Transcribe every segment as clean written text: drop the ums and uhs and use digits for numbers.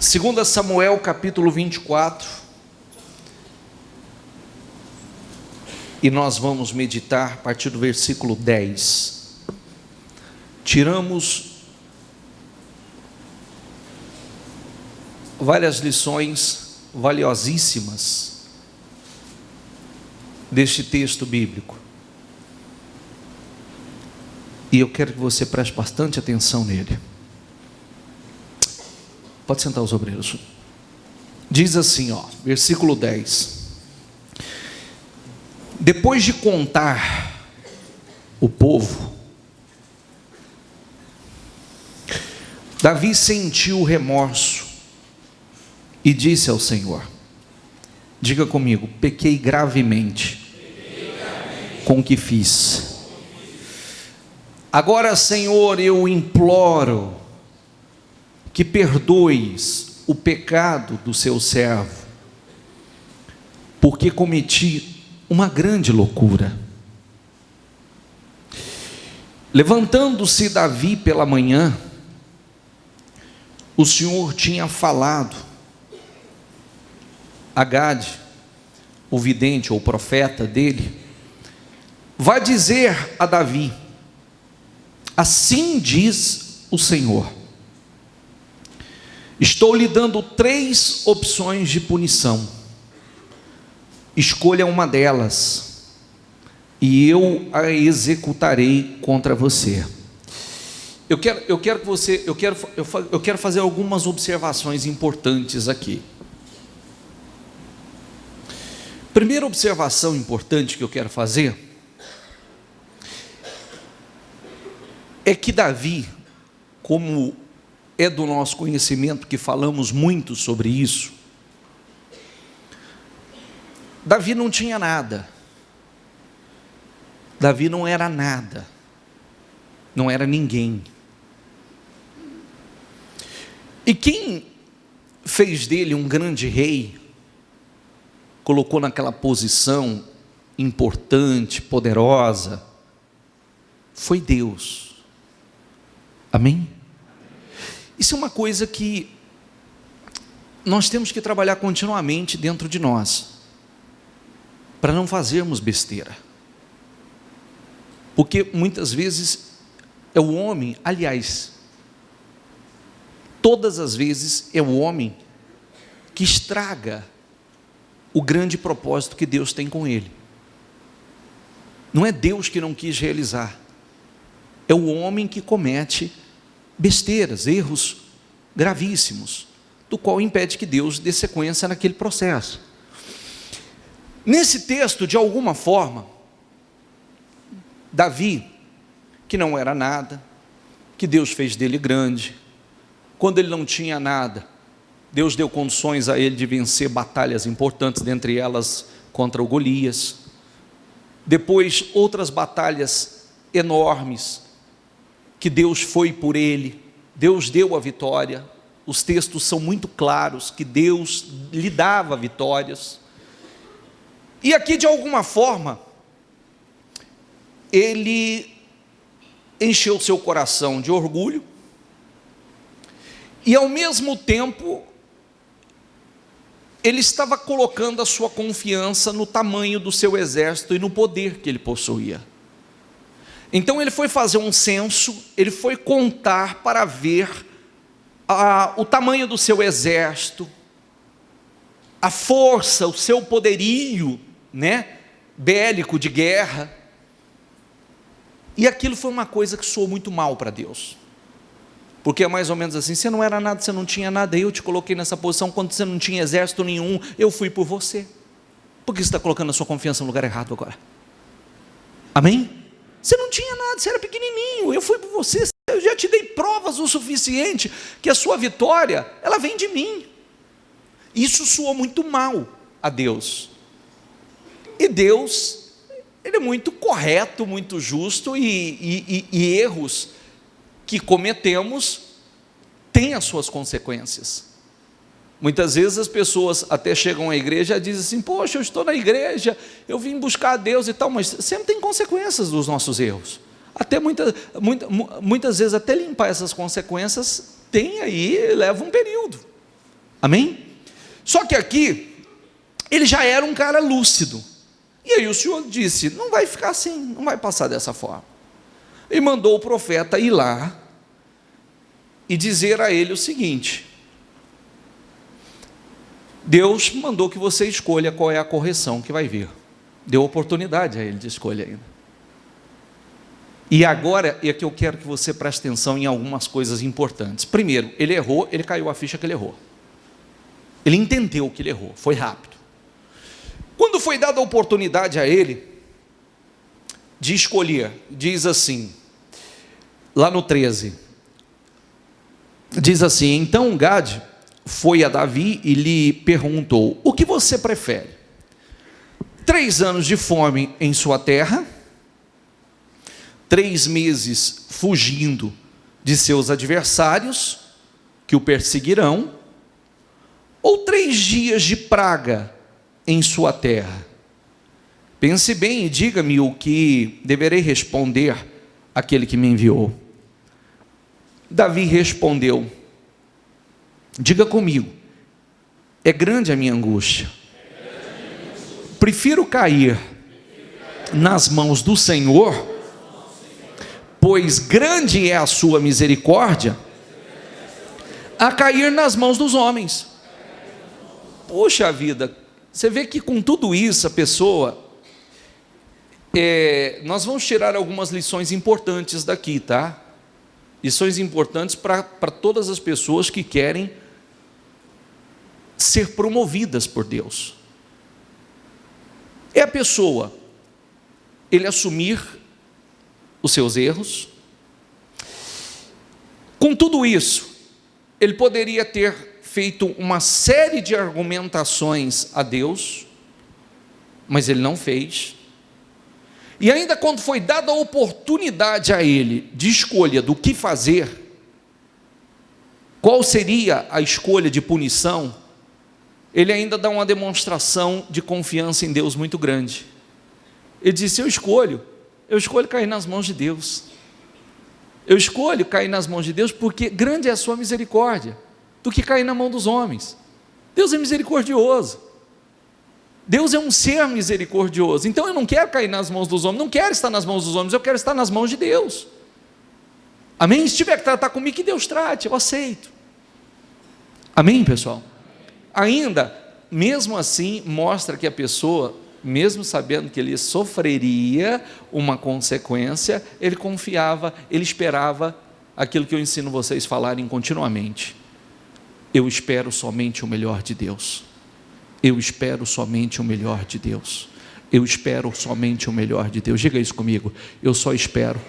2 Samuel capítulo 24, e nós vamos meditar a partir do versículo 10. Tiramos várias lições valiosíssimas deste texto bíblico, e eu quero que você preste bastante atenção nele. Pode sentar os obreiros. Diz assim, versículo 10: depois de contar o povo, Davi sentiu remorso e disse ao Senhor, diga comigo, pequei gravemente com o que fiz. Agora, Senhor, eu imploro que perdoes o pecado do seu servo, porque cometi uma grande loucura. Levantando-se Davi pela manhã, o Senhor tinha falado a Gade, o vidente ou profeta dele, vai dizer a Davi, assim diz o Senhor, estou lhe dando 3 opções de punição, escolha uma delas, e eu a executarei contra você. Eu quero fazer algumas observações importantes aqui. Primeira observação importante que eu quero fazer é que Davi, como é do nosso conhecimento, que falamos muito sobre isso, Davi não tinha nada, Davi não era nada, não era ninguém. E quem fez dele um grande rei, colocou naquela posição importante, poderosa, foi Deus. Amém? Isso é uma coisa que nós temos que trabalhar continuamente dentro de nós, para não fazermos besteira, porque muitas vezes é o homem, aliás, todas as vezes é o homem que estraga o grande propósito que Deus tem com ele. Não é Deus que não quis realizar, é o homem que comete besteiras, erros gravíssimos, do qual impede que Deus dê sequência naquele processo. Nesse texto, de alguma forma, Davi, que não era nada, que Deus fez dele grande, quando ele não tinha nada, Deus deu condições a ele de vencer batalhas importantes, dentre elas contra o Golias, depois outras batalhas enormes, que Deus foi por ele, Deus deu a vitória, os textos são muito claros, que Deus lhe dava vitórias, e aqui de alguma forma, ele encheu seu coração de orgulho, e ao mesmo tempo, ele estava colocando a sua confiança no tamanho do seu exército e no poder que ele possuía. Então ele foi fazer um censo, ele foi contar para ver o tamanho do seu exército, a força, o seu poderio, bélico de guerra, e aquilo foi uma coisa que soou muito mal para Deus, porque é mais ou menos assim, você não era nada, você não tinha nada, eu te coloquei nessa posição, quando você não tinha exército nenhum, eu fui por você, por que você está colocando a sua confiança no lugar errado agora? Amém? Você não tinha nada, você era pequenininho, eu fui por você, eu já te dei provas o suficiente, que a sua vitória, ela vem de mim. Isso soou muito mal a Deus, e Deus, Ele é muito correto, muito justo, e erros que cometemos têm as suas consequências. Muitas vezes as pessoas até chegam à igreja e dizem assim, poxa, eu estou na igreja, eu vim buscar a Deus e tal, mas sempre tem consequências dos nossos erros. Até muitas vezes até limpar essas consequências leva um período. Amém? Só que aqui, ele já era um cara lúcido. E aí o Senhor disse: não vai ficar assim, não vai passar dessa forma. E mandou o profeta ir lá e dizer a ele o seguinte: Deus mandou que você escolha qual é a correção que vai vir. Deu oportunidade a ele de escolha ainda. E agora é que eu quero que você preste atenção em algumas coisas importantes. Primeiro, ele errou, ele caiu a ficha que ele errou. Ele entendeu que ele errou, foi rápido. Quando foi dada a oportunidade a ele de escolher, diz assim, lá no 13, diz assim: então Gade foi a Davi e lhe perguntou: o que você prefere? 3 anos de fome em sua terra, 3 meses fugindo de seus adversários, que o perseguirão, ou 3 dias de praga em sua terra? Pense bem e diga-me o que deverei responder àquele que me enviou. Davi respondeu: diga comigo, é grande a minha angústia. Prefiro cair nas mãos do Senhor, pois grande é a sua misericórdia, a cair nas mãos dos homens. Puxa vida, você vê que com tudo isso a pessoa, nós vamos tirar algumas lições importantes daqui, tá? Lições importantes para todas as pessoas que querem ser promovidas por Deus. É a pessoa, ele assumir os seus erros. Com tudo isso, ele poderia ter feito uma série de argumentações a Deus, mas ele não fez. E ainda quando foi dada a oportunidade a ele de escolha do que fazer, qual seria a escolha de punição, ele ainda dá uma demonstração de confiança em Deus muito grande. Ele disse: eu escolho cair nas mãos de Deus. Eu escolho cair nas mãos de Deus, porque grande é a sua misericórdia, do que cair na mão dos homens. Deus é misericordioso. Deus é um ser misericordioso. Então eu não quero cair nas mãos dos homens, não quero estar nas mãos dos homens, eu quero estar nas mãos de Deus. Amém? Se tiver que tratar comigo, que Deus trate, eu aceito. Amém, pessoal? Ainda, mesmo assim, mostra que a pessoa, mesmo sabendo que ele sofreria uma consequência, ele confiava, ele esperava aquilo que eu ensino vocês falarem continuamente: eu espero somente o melhor de Deus. Eu espero somente o melhor de Deus. Eu espero somente o melhor de Deus. Diga isso comigo: eu só espero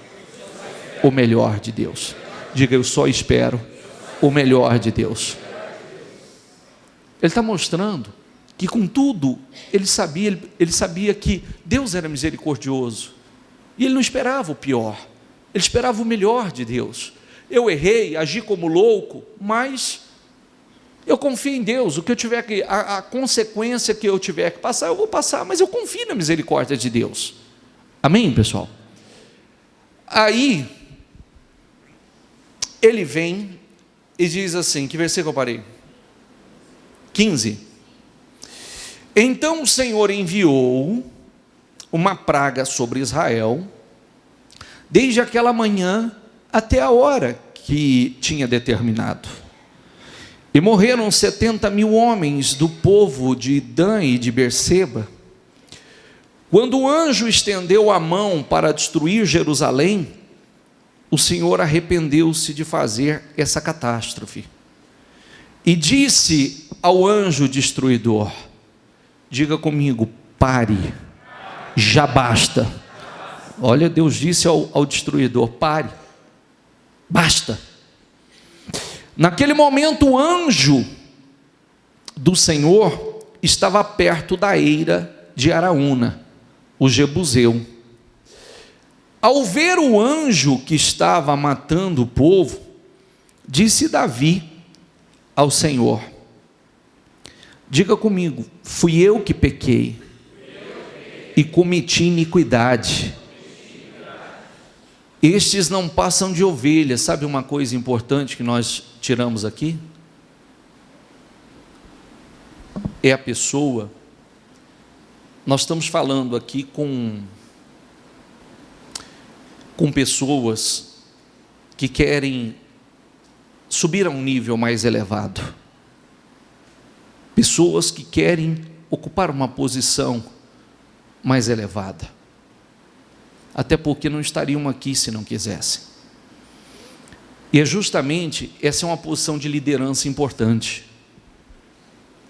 o melhor de Deus. Diga: eu só espero o melhor de Deus. Ele está mostrando que com tudo ele sabia que Deus era misericordioso, e ele não esperava o pior, ele esperava o melhor de Deus. Eu errei, agi como louco, mas eu confio em Deus. O que eu tiver que, a consequência que eu tiver que passar, eu vou passar, mas eu confio na misericórdia de Deus. Amém, pessoal? Aí ele vem e diz assim, que versículo eu parei? 15. Então o Senhor enviou uma praga sobre Israel, desde aquela manhã até a hora que tinha determinado. E morreram 70.000 homens do povo de Dan e de Berseba. Quando o anjo estendeu a mão para destruir Jerusalém, o Senhor arrependeu-se de fazer essa catástrofe. E disse ao anjo destruidor, diga comigo, pare, já basta. Olha, Deus disse ao destruidor, pare, basta. Naquele momento o anjo do Senhor estava perto da eira de Araúna, o Jebuseu. Ao ver o anjo que estava matando o povo, disse Davi ao Senhor, diga comigo, fui eu que pequei e cometi iniquidade. Estes não passam de ovelhas. Sabe uma coisa importante que nós tiramos aqui? é a pessoa, nós estamos falando aqui com pessoas que querem subir a um nível mais elevado, pessoas que querem ocupar uma posição mais elevada, até porque não estariam aqui se não quisessem. E é justamente, essa é uma posição de liderança importante.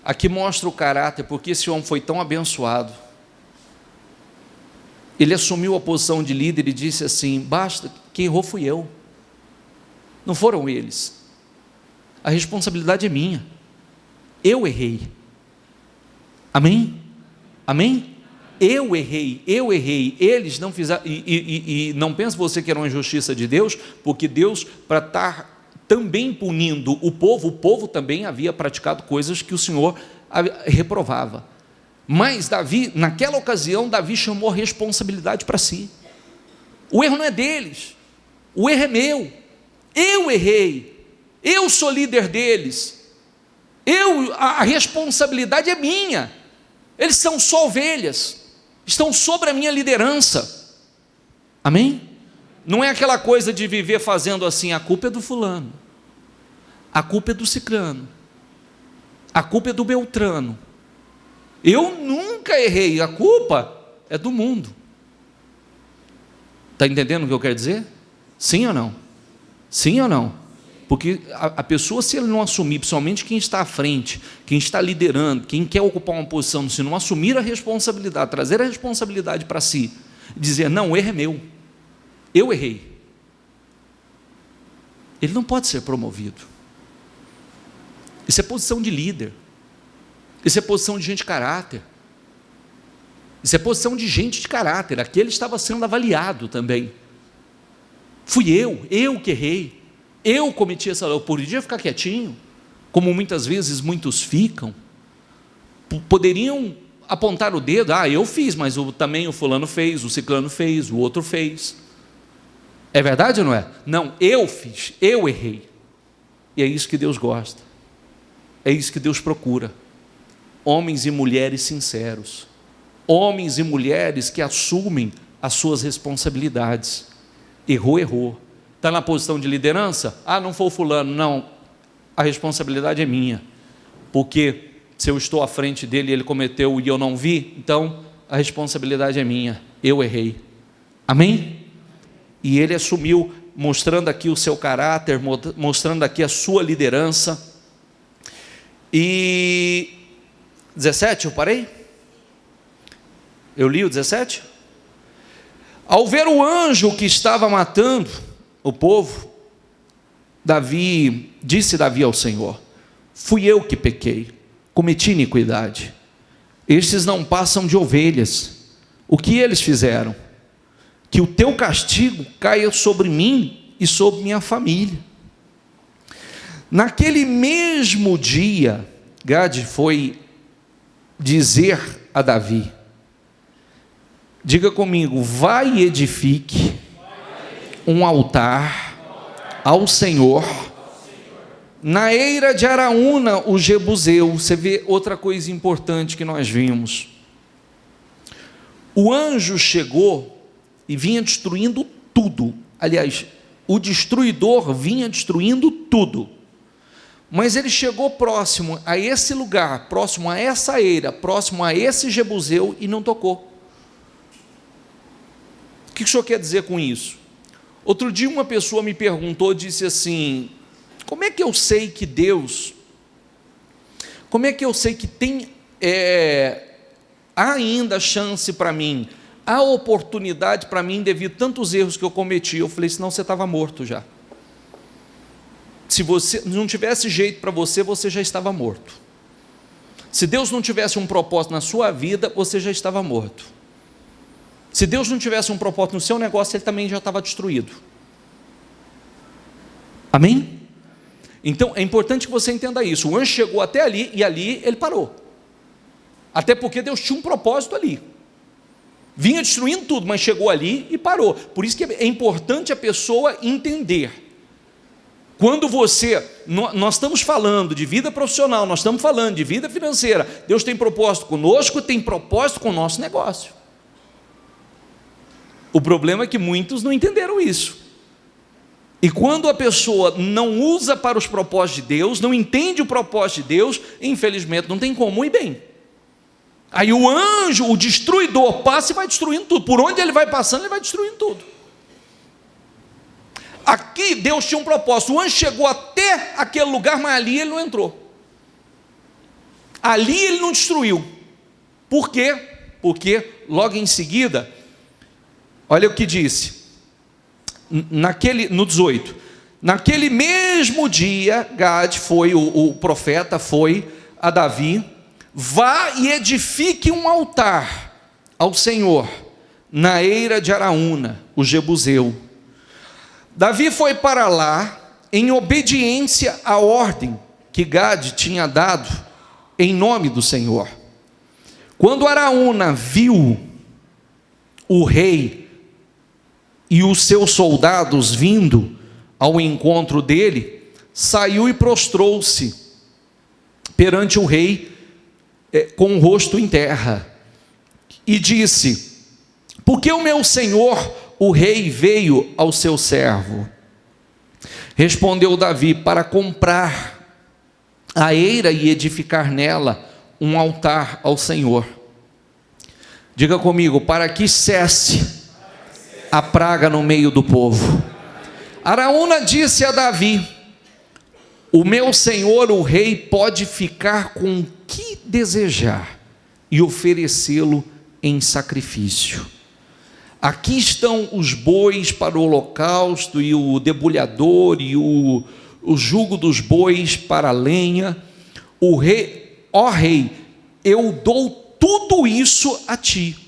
Aqui mostra o caráter, porque esse homem foi tão abençoado. Ele assumiu a posição de líder e disse assim: basta, quem errou fui eu, não foram eles, a responsabilidade é minha, eu errei. Amém? Amém? Eu errei, eles não fizeram, e não pense você que era uma injustiça de Deus, porque Deus, para estar também punindo o povo também havia praticado coisas que o Senhor reprovava. Mas Davi, naquela ocasião, Davi chamou a responsabilidade para si. O erro não é deles, o erro é meu, eu errei, eu sou líder deles, a responsabilidade é minha, eles são só ovelhas, estão sobre a minha liderança. Amém? Não é aquela coisa de viver fazendo assim: a culpa é do fulano, a culpa é do ciclano, a culpa é do beltrano, eu nunca errei, a culpa é do mundo. Está entendendo o que eu quero dizer? Sim ou não? Sim ou não? Porque a pessoa, se ele não assumir, principalmente quem está à frente, quem está liderando, quem quer ocupar uma posição, se não assumir a responsabilidade, trazer a responsabilidade para si, dizer: não, o erro é meu, eu errei, ele não pode ser promovido. Isso é posição de líder, isso é posição de gente de caráter, isso é posição de gente de caráter. Aqui ele estava sendo avaliado também. Fui eu que errei, eu cometi essa. Eu podia ficar quietinho, como muitas vezes muitos ficam, poderiam apontar o dedo: eu fiz, mas também o fulano fez, o ciclano fez, o outro fez. É verdade ou não é? Não, eu fiz, eu errei. E é isso que Deus gosta, é isso que Deus procura: homens e mulheres sinceros, homens e mulheres que assumem as suas responsabilidades. Errou. Está na posição de liderança? Não foi o fulano, não, a responsabilidade é minha, porque se eu estou à frente dele e ele cometeu e eu não vi, então a responsabilidade é minha, eu errei. Amém? E ele assumiu, mostrando aqui o seu caráter, mostrando aqui a sua liderança. E 17, eu parei? Eu li o 17? Ao ver o anjo que estava matando o povo, disse Davi ao Senhor: fui eu que pequei, cometi iniquidade, estes não passam de ovelhas, o que eles fizeram? Que o teu castigo caia sobre mim e sobre minha família. Naquele mesmo dia, Gade foi dizer a Davi, diga comigo: vai e edifique um altar ao Senhor na eira de Araúna o Jebuseu. Você vê outra coisa importante que nós vimos: o anjo chegou e vinha destruindo tudo. Aliás, o destruidor vinha destruindo tudo, mas ele chegou próximo a esse lugar, próximo a essa eira, próximo a esse Jebuseu, e não tocou. O que o senhor quer dizer com isso? Outro dia uma pessoa me perguntou, disse assim: como é que eu sei que Deus, como é que eu sei que tem há ainda chance para mim, há oportunidade para mim devido a tantos erros que eu cometi? Eu falei: senão você estava morto já. Se você não tivesse jeito para você, você já estava morto. Se Deus não tivesse um propósito na sua vida, você já estava morto. Se Deus não tivesse um propósito no seu negócio, ele também já estava destruído. Amém? Então é importante que você entenda isso. O anjo chegou até ali e ali ele parou, até porque Deus tinha um propósito ali. Vinha destruindo tudo, mas chegou ali e parou. Por isso que é importante a pessoa entender Quando nós estamos falando de vida profissional, nós estamos falando de vida financeira, Deus tem propósito conosco, tem propósito com o nosso negócio. O problema é que muitos não entenderam isso. E quando a pessoa não usa para os propósitos de Deus, não entende o propósito de Deus, infelizmente não tem como ir bem. Aí o anjo, o destruidor, passa e vai destruindo tudo. Por onde ele vai passando, ele vai destruindo tudo. Aqui Deus tinha um propósito. O anjo chegou até aquele lugar, mas ali ele não entrou. Ali ele não destruiu. Por quê? Porque logo em seguida, olha o que disse. No 18. Naquele mesmo dia, Gade foi, o profeta foi a Davi: vá e edifique um altar ao Senhor na eira de Araúna, o Jebuseu. Davi foi para lá em obediência à ordem que Gade tinha dado em nome do Senhor. Quando Araúna viu o rei e os seus soldados vindo ao encontro dele, saiu e prostrou-se perante o rei com o rosto em terra e disse: por que o meu senhor o rei veio ao seu servo? Respondeu Davi: para comprar a eira e edificar nela um altar ao Senhor. Diga comigo: para que cesse a praga no meio do povo. Araúna disse a Davi: o meu senhor o rei pode ficar com o que desejar e oferecê-lo em sacrifício. Aqui estão os bois para o holocausto, e o debulhador, e o jugo dos bois para a lenha. O rei, ó rei, eu dou tudo isso a ti.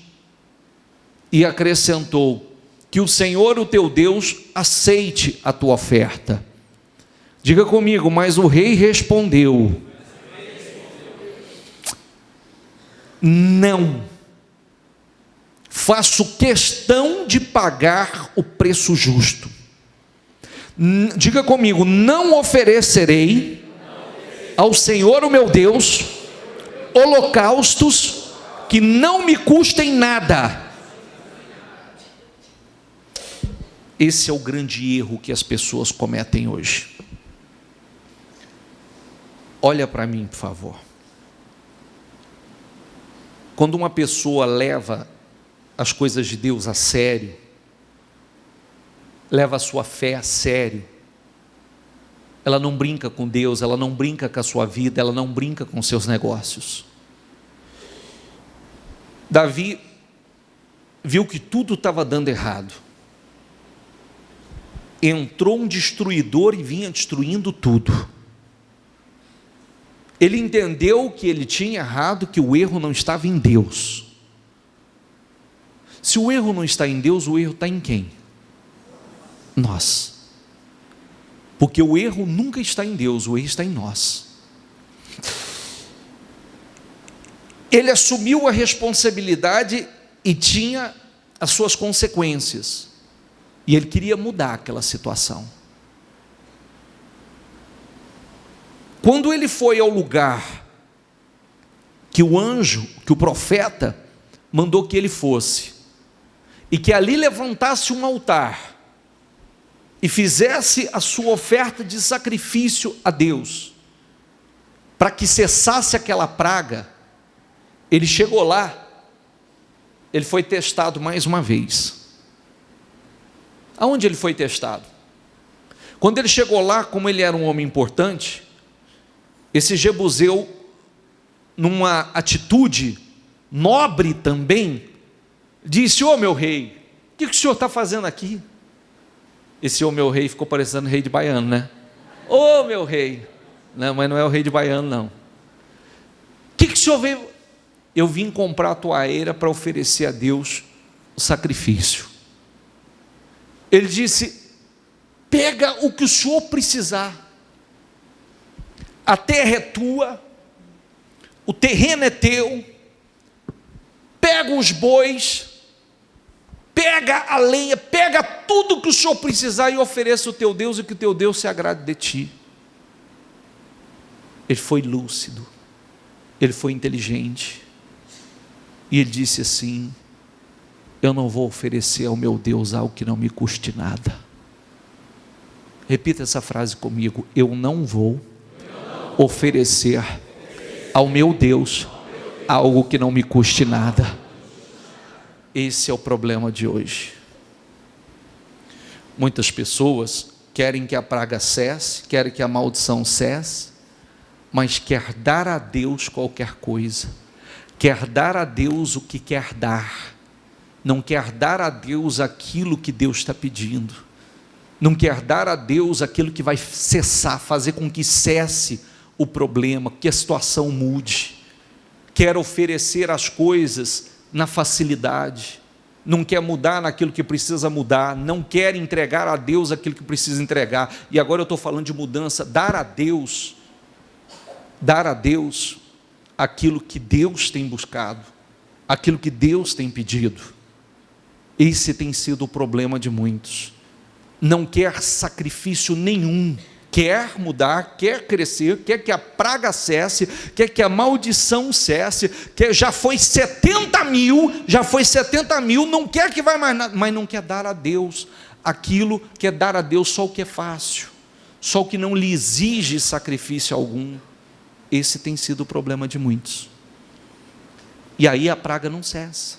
E acrescentou: que o Senhor, o teu Deus, aceite a tua oferta. Diga comigo: mas o rei respondeu: não, faço questão de pagar o preço justo. Diga comigo: não oferecerei ao Senhor, o meu Deus, holocaustos que não me custem nada. Esse é o grande erro que as pessoas cometem hoje. Olha para mim, por favor. Quando uma pessoa leva as coisas de Deus a sério, leva a sua fé a sério, ela não brinca com Deus, ela não brinca com a sua vida, ela não brinca com seus negócios. Davi viu que tudo estava dando errado. Entrou um destruidor e vinha destruindo tudo. Ele entendeu que ele tinha errado, que o erro não estava em Deus. Se o erro não está em Deus, o erro está em quem? Nós. Porque o erro nunca está em Deus, o erro está em nós. Ele assumiu a responsabilidade e tinha as suas consequências. E ele queria mudar aquela situação. Quando ele foi ao lugar que o anjo, que o profeta mandou que ele fosse, e que ali levantasse um altar e fizesse a sua oferta de sacrifício a Deus, para que cessasse aquela praga, ele chegou lá, ele foi testado mais uma vez. Aonde ele foi testado? Quando ele chegou lá, como ele era um homem importante, esse Jebuseu, numa atitude nobre também, disse: ô meu rei, o que o senhor está fazendo aqui? Esse ô meu rei ficou parecendo rei de baiano, né? Ô meu rei. Não, mas não é o rei de baiano, não. O que o senhor veio? Eu vim comprar a tua eira para oferecer a Deus o sacrifício. Ele disse: pega o que o senhor precisar. A terra é tua, o terreno é teu, pega os bois, pega a lenha, pega tudo que o senhor precisar e ofereça ao teu Deus, e que o teu Deus se agrade de ti. Ele foi lúcido, ele foi inteligente, e ele disse assim: eu não vou oferecer ao meu Deus algo que não me custe nada. Repita essa frase comigo: eu não vou oferecer ao meu Deus algo que não me custe nada. Esse é o problema de hoje. Muitas pessoas querem que a praga cesse, querem que a maldição cesse, mas quer dar a Deus qualquer coisa, quer dar a Deus o que quer dar, não quer dar a Deus aquilo que Deus está pedindo, não quer dar a Deus aquilo que vai cessar, fazer com que cesse o problema, que a situação mude, quer oferecer as coisas na facilidade, não quer mudar naquilo que precisa mudar, não quer entregar a Deus aquilo que precisa entregar. E agora eu estou falando de mudança, dar a Deus aquilo que Deus tem buscado, aquilo que Deus tem pedido. Esse tem sido o problema de muitos. Não quer sacrifício nenhum, quer mudar, quer crescer, quer que a praga cesse, quer que a maldição cesse, já foi 70 mil, não quer que vai mais nada, mas não quer dar a Deus aquilo, quer dar a Deus só o que é fácil, só o que não lhe exige sacrifício algum. Esse tem sido o problema de muitos. E aí a praga não cessa,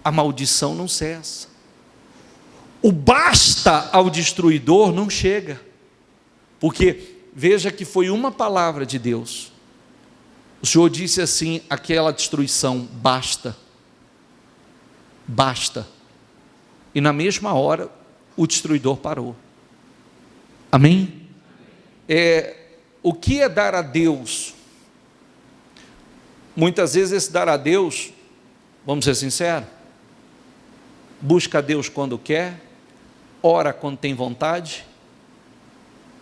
a maldição não cessa, o basta ao destruidor não chega. Porque veja que foi uma palavra de Deus. O Senhor disse assim: aquela destruição, basta, basta. E na mesma hora o destruidor parou. Amém? O que é dar a Deus? Muitas vezes esse dar a Deus, vamos ser sinceros, busca a Deus quando quer, ora quando tem vontade,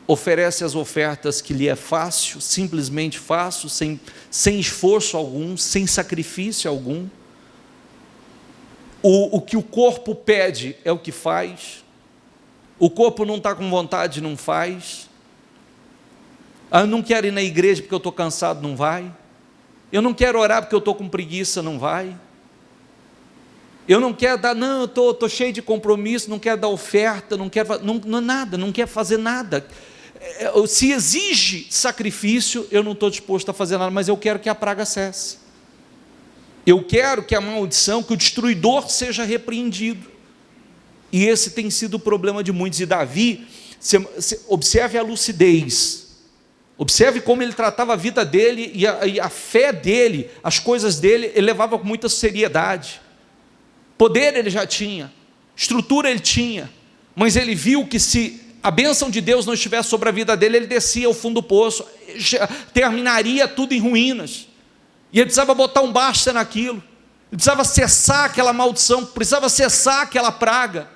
oferece as ofertas que lhe é fácil, simplesmente fácil, sem esforço algum, sem sacrifício algum. O que o corpo pede é o que faz. O corpo não está com vontade, não faz. Eu não quero ir na igreja porque eu estou cansado, não vai. Eu não quero orar porque eu estou com preguiça, não vai. Eu não quero dar, não, eu estou cheio de compromisso, não quero dar oferta, não quero nada, não quero fazer nada. Se exige sacrifício, eu não estou disposto a fazer nada, mas eu quero que a praga cesse. Eu quero que a maldição, que o destruidor seja repreendido. E esse tem sido o problema de muitos. E Davi, observe a lucidez, observe como ele tratava a vida dele e a fé dele, as coisas dele, ele levava com muita seriedade. Poder ele já tinha, estrutura ele tinha, mas ele viu que se a bênção de Deus não estivesse sobre a vida dele, ele descia ao fundo do poço, terminaria tudo em ruínas, e ele precisava botar um basta naquilo, ele precisava cessar aquela maldição, precisava cessar aquela praga.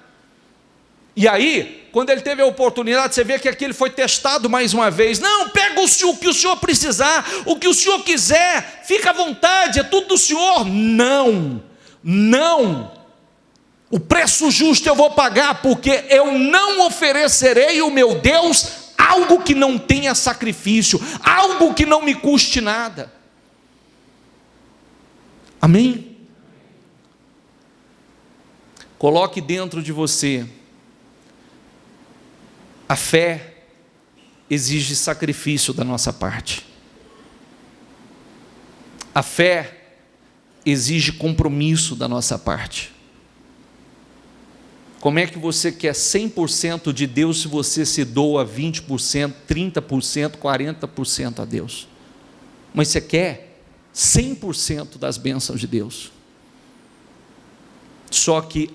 E aí, quando ele teve a oportunidade, você vê que aqui ele foi testado mais uma vez. Não, pega o que o senhor precisar, o que o senhor quiser, fica à vontade, é tudo do senhor. Não, o preço justo eu vou pagar, porque eu não oferecerei ao meu Deus algo que não tenha sacrifício, algo que não me custe nada. Amém? Coloque dentro de você, a fé exige sacrifício da nossa parte, a fé exige compromisso da nossa parte. Como é que você quer 100% de Deus se você se doa 20%, 30%, 40% a Deus? Mas você quer 100% das bênçãos de Deus. Só que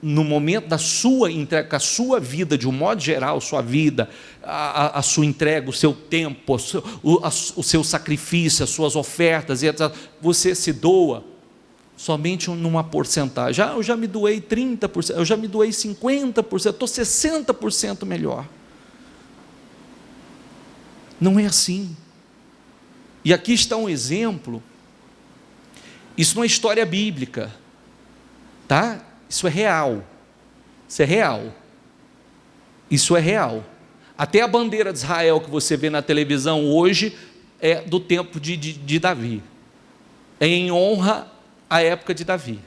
no momento da sua entrega, a sua vida, de um modo geral, sua vida, a sua entrega, o seu tempo, o seu sacrifício, as suas ofertas, você se doa somente numa porcentagem. Eu já me doei 30%, eu já me doei 50%, estou 60% melhor. Não é assim. E aqui está um exemplo. Isso não é história bíblica, tá? Isso é real. Isso é real. Isso é real. Até a bandeira de Israel que você vê na televisão hoje é do tempo de Davi. É em honra à época de Davi.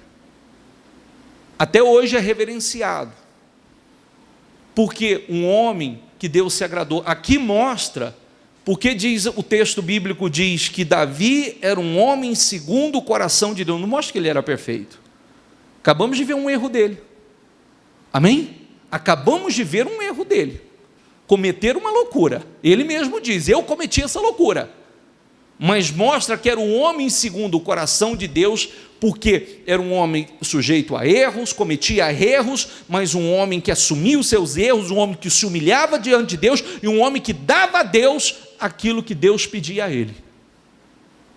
Até hoje é reverenciado. Porque um homem que Deus se agradou. Aqui mostra, porque diz, o texto bíblico diz que Davi era um homem segundo o coração de Deus. Não mostra que ele era perfeito. Acabamos de ver um erro dele. Amém? Acabamos de ver um erro dele. Cometer uma loucura. Ele mesmo diz, eu cometi essa loucura. Mas mostra que era um homem segundo o coração de Deus, porque era um homem sujeito a erros, cometia erros, mas um homem que assumia os seus erros, um homem que se humilhava diante de Deus, e um homem que dava a Deus aquilo que Deus pedia a ele.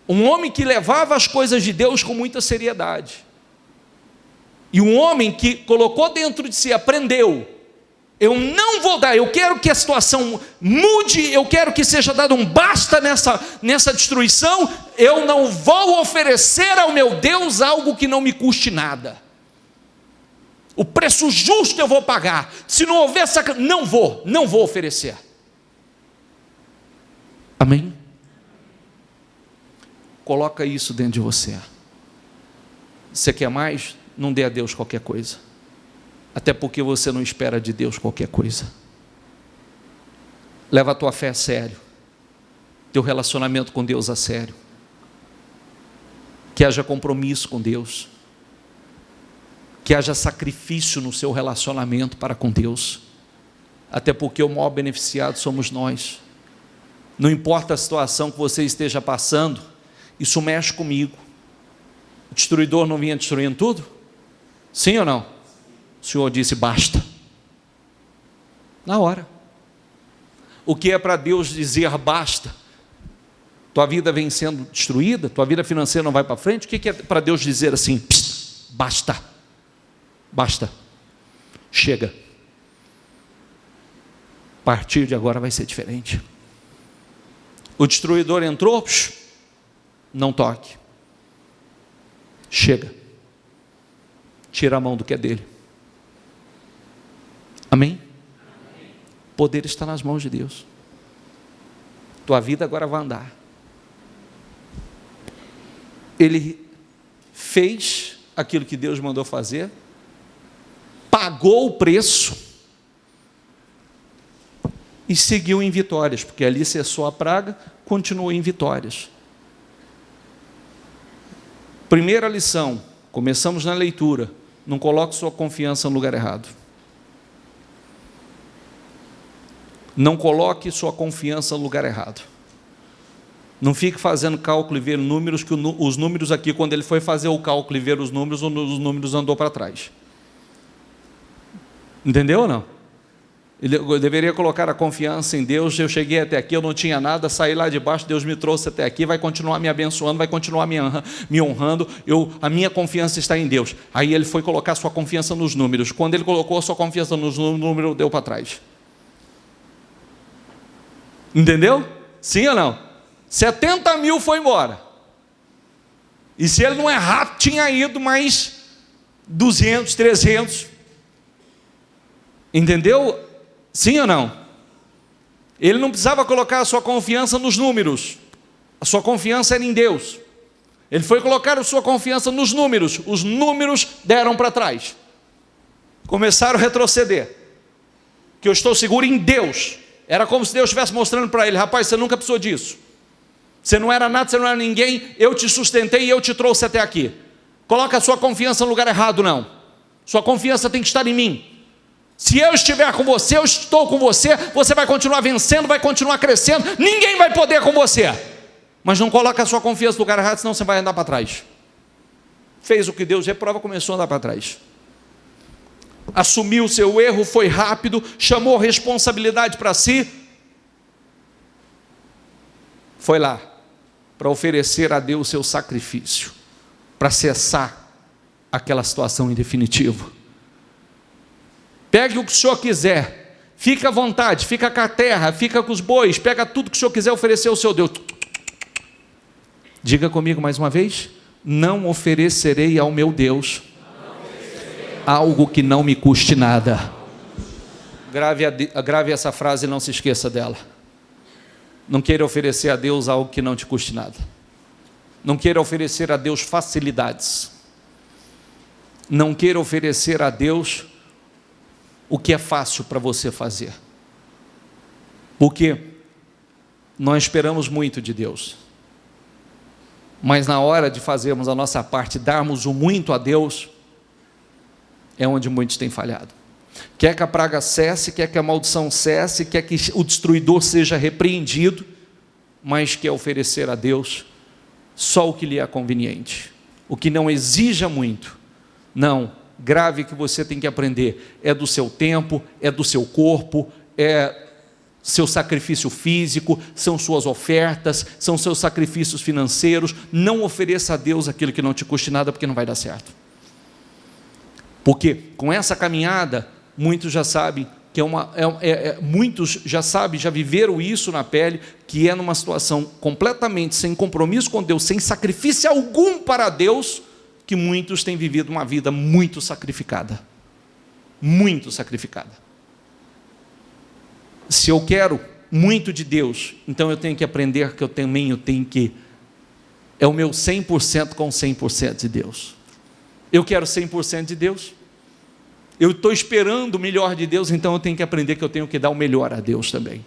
Um homem que levava as coisas de Deus com muita seriedade. E um homem que colocou dentro de si, aprendeu, eu não vou dar, eu quero que a situação mude, eu quero que seja dado um basta nessa destruição, eu não vou oferecer ao meu Deus algo que não me custe nada. O preço justo eu vou pagar, se não houver sacrifício, não vou oferecer. Amém? Coloca isso dentro de você. Você quer mais? Não dê a Deus qualquer coisa. Até porque você não espera de Deus qualquer coisa. Leva a tua fé a sério. Teu relacionamento com Deus a sério. Que haja compromisso com Deus. Que haja sacrifício no seu relacionamento para com Deus. Até porque o maior beneficiado somos nós. Não importa a situação que você esteja passando, isso mexe comigo. O destruidor não vinha destruindo tudo? Sim ou não? O Senhor disse basta. Na hora. O que é para Deus dizer basta? Tua vida vem sendo destruída? Tua vida financeira não vai para frente? O que é para Deus dizer assim? Basta. Basta. Chega. A partir de agora vai ser diferente. O destruidor entrou? Não toque. Chega. Tira a mão do que é dele. Amém? O poder está nas mãos de Deus. Tua vida agora vai andar. Ele fez aquilo que Deus mandou fazer, pagou o preço e seguiu em vitórias, porque ali cessou a praga, continuou em vitórias. Primeira lição, começamos na leitura, não coloque sua confiança no lugar errado. Não coloque sua confiança no lugar errado. Não fique fazendo cálculo e ver números, que os números aqui, quando ele foi fazer o cálculo e ver os números andou para trás. Entendeu ou não? Eu deveria colocar a confiança em Deus. Eu cheguei até aqui, eu não tinha nada, saí lá de baixo, Deus me trouxe até aqui, vai continuar me abençoando, vai continuar me honrando, a minha confiança está em Deus. Aí ele foi colocar sua confiança nos números. Quando ele colocou a sua confiança nos números, deu para trás. Entendeu? Sim ou não? 70 mil foi embora. E se ele não errar, tinha ido mais 200, 300. Entendeu? Sim ou não? Ele não precisava colocar a sua confiança nos números. A sua confiança era em Deus. Ele foi colocar a sua confiança nos números. Os números deram para trás. Começaram a retroceder. Que eu estou seguro em Deus. Era como se Deus estivesse mostrando para ele: rapaz, você nunca precisou disso. Você não era nada, você não era ninguém. Eu te sustentei e eu te trouxe até aqui. Coloca a sua confiança no lugar errado, não. Sua confiança tem que estar em mim. Se eu estiver com você, eu estou com você. Você vai continuar vencendo, vai continuar crescendo. Ninguém vai poder com você. Mas não coloca a sua confiança no lugar errado, senão você vai andar para trás. Fez o que Deus reprova, começou a andar para trás. Assumiu o seu erro, foi rápido, chamou a responsabilidade para si, foi lá para oferecer a Deus o seu sacrifício, para cessar aquela situação em definitivo. Pegue o que o senhor quiser, fica à vontade, fica com a terra, fica com os bois, pega tudo que o senhor quiser oferecer ao seu Deus. Diga comigo mais uma vez: não oferecerei ao meu Deus algo que não me custe nada. Grave essa frase e não se esqueça dela. Não queira oferecer a Deus algo que não te custe nada. Não queira oferecer a Deus facilidades. Não queira oferecer a Deus o que é fácil para você fazer. Porque nós esperamos muito de Deus. Mas na hora de fazermos a nossa parte, darmos o muito a Deus, é onde muitos têm falhado. Quer que a praga cesse, quer que a maldição cesse, quer que o destruidor seja repreendido, mas quer oferecer a Deus só o que lhe é conveniente, o que não exija muito. Não, grave que você tem que aprender, é do seu tempo, é do seu corpo, é seu sacrifício físico, são suas ofertas, são seus sacrifícios financeiros. Não ofereça a Deus aquilo que não te custe nada, porque não vai dar certo. Porque com essa caminhada, muitos já sabem que muitos já sabem, já viveram isso na pele, que é numa situação completamente sem compromisso com Deus, sem sacrifício algum para Deus, que muitos têm vivido uma vida muito sacrificada. Muito sacrificada. Se eu quero muito de Deus, então eu tenho que aprender que eu tenho que... É o meu 100% com 100% de Deus. Eu quero 100% de Deus. Eu estou esperando o melhor de Deus, então eu tenho que aprender que eu tenho que dar o melhor a Deus também.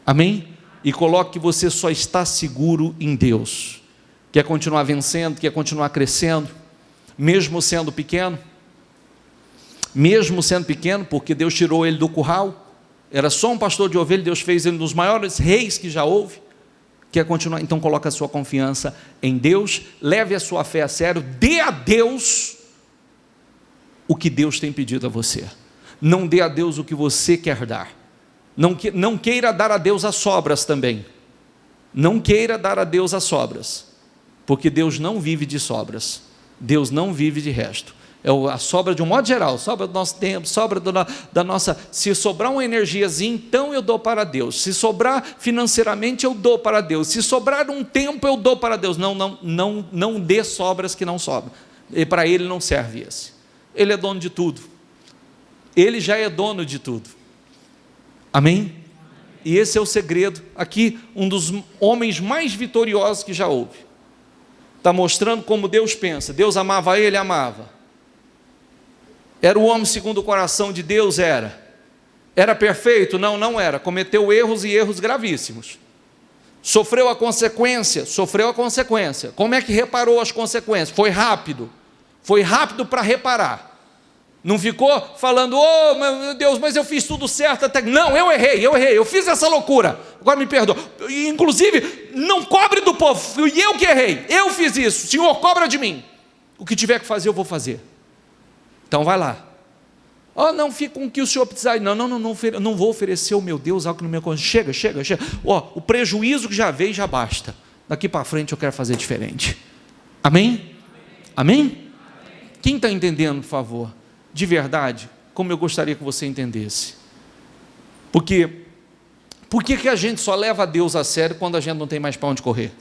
Amém? E coloque que você só está seguro em Deus. Quer continuar vencendo, quer continuar crescendo, mesmo sendo pequeno? Mesmo sendo pequeno, porque Deus tirou ele do curral, era só um pastor de ovelha, Deus fez ele um dos maiores reis que já houve. Quer continuar? Então coloque a sua confiança em Deus, leve a sua fé a sério, dê a Deus o que Deus tem pedido a você. Não dê a Deus o que você quer dar. Não queira dar a Deus as sobras também. Não queira dar a Deus as sobras, porque Deus não vive de sobras. Deus não vive de resto. É a sobra de um modo geral, sobra do nosso tempo, sobra da nossa... Se sobrar uma energiazinha, então eu dou para Deus. Se sobrar financeiramente, eu dou para Deus. Se sobrar um tempo, eu dou para Deus. Não dê sobras que não sobram. E para Ele não serve esse. Ele é dono de tudo. Ele já é dono de tudo. Amém? E esse é o segredo. Aqui, um dos homens mais vitoriosos que já houve. Está mostrando como Deus pensa. Deus amava ele, amava. Era o homem segundo o coração de Deus? Era perfeito? Não, não era. Cometeu erros e erros gravíssimos. Sofreu a consequência? Sofreu a consequência. Como é que reparou as consequências? Foi rápido para reparar. Não ficou falando, oh meu Deus, mas eu fiz tudo certo até... Não, eu errei, eu fiz essa loucura, agora me perdoa. Inclusive, não cobre do povo, fui eu que errei, eu fiz isso, Senhor, cobra de mim. O que tiver que fazer, eu vou fazer. Então vai lá. Oh, não, fica com o que o Senhor precisar. Não vou oferecer ao meu Deus algo que não me conhece. Chega. O prejuízo que já veio já basta. Daqui para frente eu quero fazer diferente. Amém? Amém? Quem está entendendo, por favor? De verdade, como eu gostaria que você entendesse. Por que a gente só leva a Deus a sério quando a gente não tem mais para onde correr?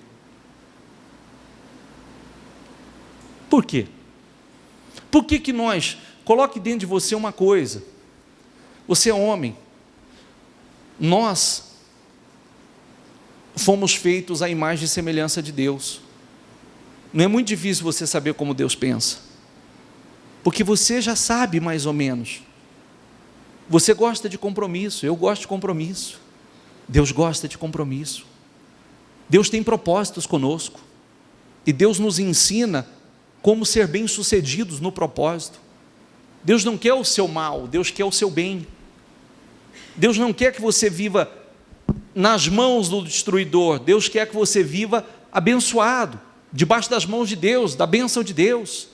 Por quê? Por que nós... Coloque dentro de você uma coisa. Você é homem. Nós fomos feitos à imagem e semelhança de Deus. Não é muito difícil você saber como Deus pensa. Porque você já sabe mais ou menos. Você gosta de compromisso, eu gosto de compromisso. Deus gosta de compromisso. Deus tem propósitos conosco. E Deus nos ensina como ser bem-sucedidos no propósito. Deus não quer o seu mal, Deus quer o seu bem. Deus não quer que você viva nas mãos do destruidor, Deus quer que você viva abençoado, debaixo das mãos de Deus, da bênção de Deus.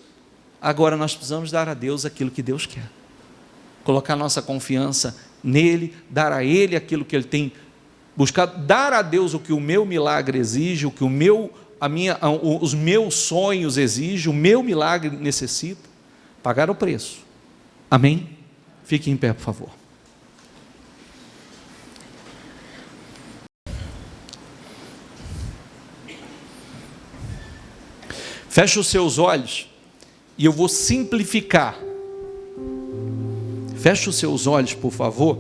Agora nós precisamos dar a Deus aquilo que Deus quer, colocar nossa confiança nele, dar a Ele aquilo que Ele tem buscado, dar a Deus o que o meu milagre exige, o que os meus sonhos exigem, o meu milagre necessita, pagar o preço. Amém? Fique em pé, por favor. Feche os seus olhos e eu vou simplificar Feche os seus olhos, por favor,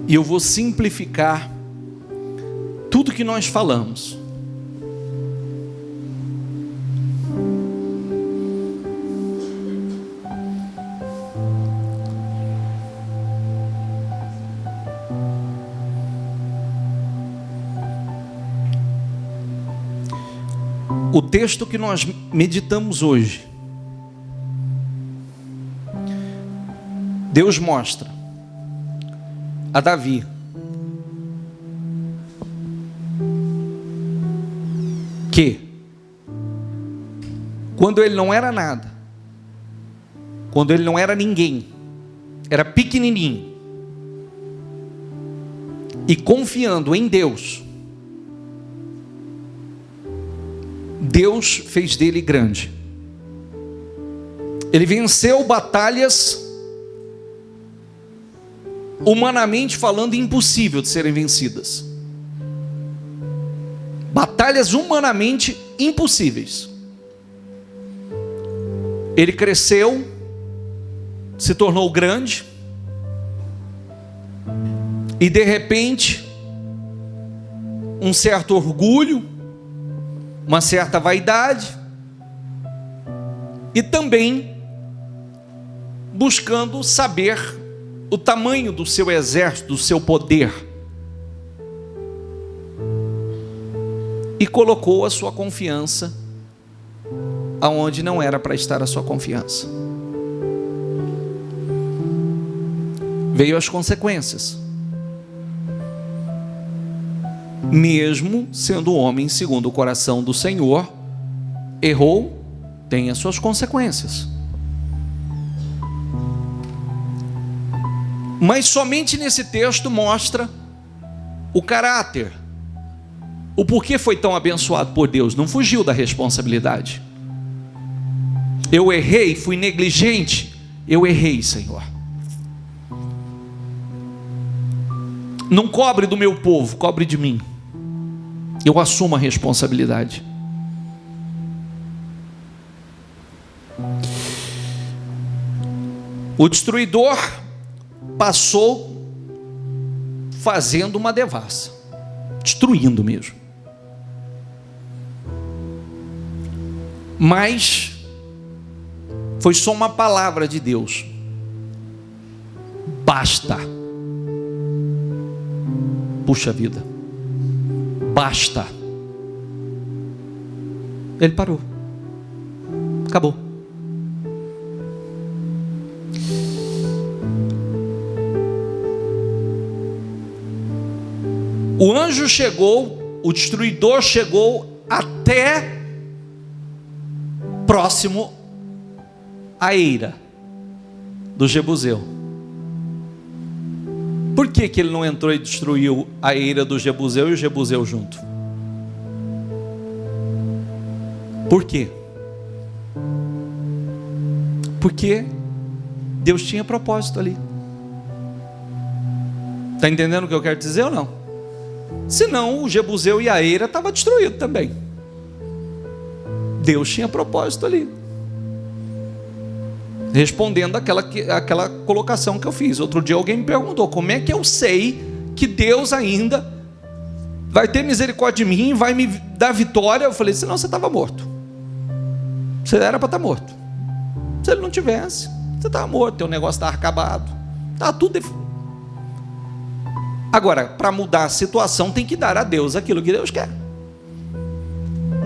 e eu vou simplificar tudo que nós falamos. O texto que nós meditamos hoje, Deus mostra a Davi que, quando ele não era nada, quando ele não era ninguém, era pequenininho, e confiando em Deus, Deus fez dele grande. Ele venceu batalhas, humanamente falando, impossível de serem vencidas. Batalhas humanamente impossíveis. Ele cresceu, se tornou grande, e de repente, um certo orgulho, uma certa vaidade, e também buscando saber o tamanho do seu exército, do seu poder, e colocou a sua confiança aonde não era para estar a sua confiança. Veio as consequências. Mesmo sendo homem segundo o coração do Senhor, errou, tem as suas consequências. Mas somente nesse texto mostra o caráter, o porquê foi tão abençoado por Deus. Não fugiu da responsabilidade. Eu errei, fui negligente. Eu errei, Senhor. Não cobre do meu povo, cobre de mim. Eu assumo a responsabilidade. O destruidor passou fazendo uma devassa, destruindo mesmo. Mas foi só uma palavra de Deus. Basta. Puxa vida. Basta. Ele parou. Acabou. O anjo chegou, o destruidor chegou até próximo à eira do Jebuseu. Por que ele não entrou e destruiu a eira do Jebuseu e o Jebuseu junto? Por quê? Porque Deus tinha propósito ali. Está entendendo o que eu quero dizer ou não? Senão o Jebuseu e a eira estavam destruídos também. Deus tinha propósito ali. Respondendo aquela colocação que eu fiz. Outro dia alguém me perguntou: como é que eu sei que Deus ainda vai ter misericórdia de mim, vai me dar vitória? Eu falei: senão você estava morto. Você era para estar morto. Se ele não tivesse, você estava morto, teu negócio estava acabado, estava tudo Agora, para mudar a situação, tem que dar a Deus aquilo que Deus quer.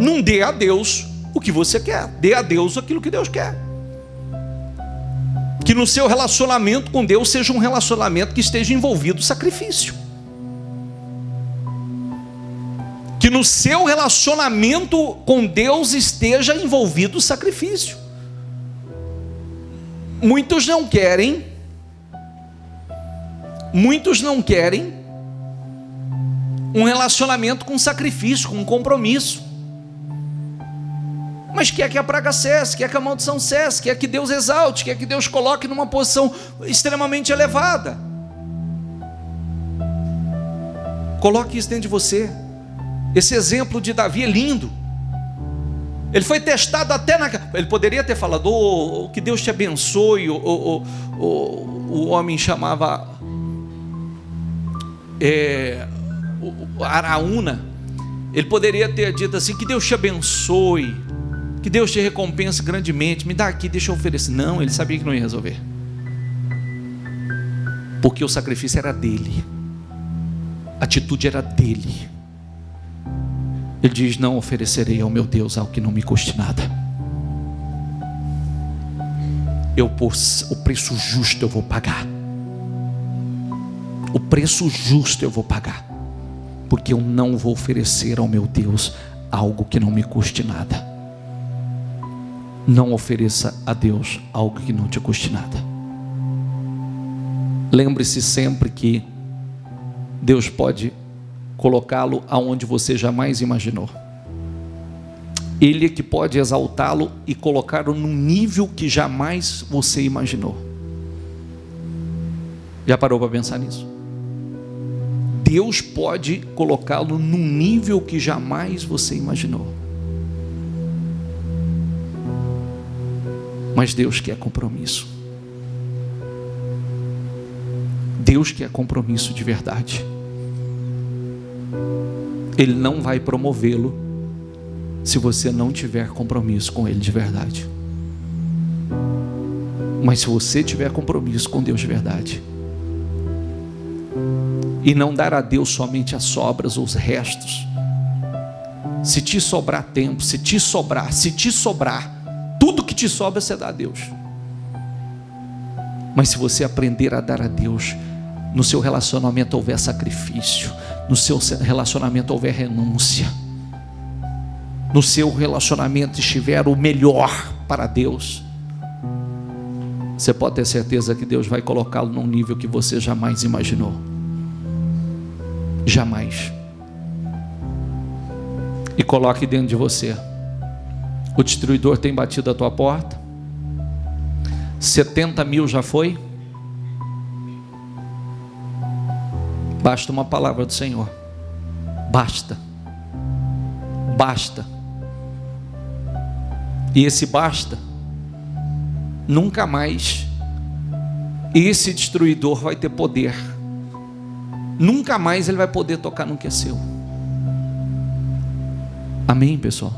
Não dê a Deus o que você quer, dê a Deus aquilo que Deus quer. Que no seu relacionamento com Deus seja um relacionamento que esteja envolvido sacrifício. Que no seu relacionamento com Deus esteja envolvido sacrifício. Muitos não querem um relacionamento com sacrifício, com compromisso. Mas quer que a praga cesse, quer que a maldição cesse, quer que Deus exalte, quer que Deus coloque numa posição extremamente elevada. Coloque isso dentro de você. Esse exemplo de Davi é lindo. Ele foi testado até Ele poderia ter falado: oh, que Deus te abençoe. O homem chamava Araúna. Ele poderia ter dito assim: que Deus te abençoe, que Deus te recompense grandemente, me dá aqui, deixa eu oferecer. Não, ele sabia que não ia resolver, porque o sacrifício era dele, a atitude era dele. Ele diz: não oferecerei ao meu Deus algo que não me custe nada. O preço justo eu vou pagar. O preço justo eu vou pagar, porque eu não vou oferecer ao meu Deus algo que não me custe nada. Não ofereça a Deus algo que não te custe nada. Lembre-se sempre que Deus pode colocá-lo aonde você jamais imaginou. Ele é que pode exaltá-lo e colocá-lo num nível que jamais você imaginou. Já parou para pensar nisso? Deus pode colocá-lo num nível que jamais você imaginou. Mas Deus quer compromisso. Deus quer compromisso de verdade. Ele não vai promovê-lo se você não tiver compromisso com Ele de verdade. Mas se você tiver compromisso com Deus de verdade, e não dar a Deus somente as sobras ou os restos, se te sobrar tempo, se te sobrar, tudo que te sobra você dá a Deus. Mas se você aprender a dar a Deus, no seu relacionamento houver sacrifício, no seu relacionamento houver renúncia, no seu relacionamento estiver o melhor para Deus, você pode ter certeza que Deus vai colocá-lo num nível que você jamais imaginou. Jamais. E coloque dentro de você: o destruidor tem batido a tua porta, 70 mil já foi. Basta uma palavra do Senhor. Basta. Basta. E esse basta, nunca mais esse destruidor vai ter poder. Nunca mais ele vai poder tocar no que é seu. Amém, pessoal?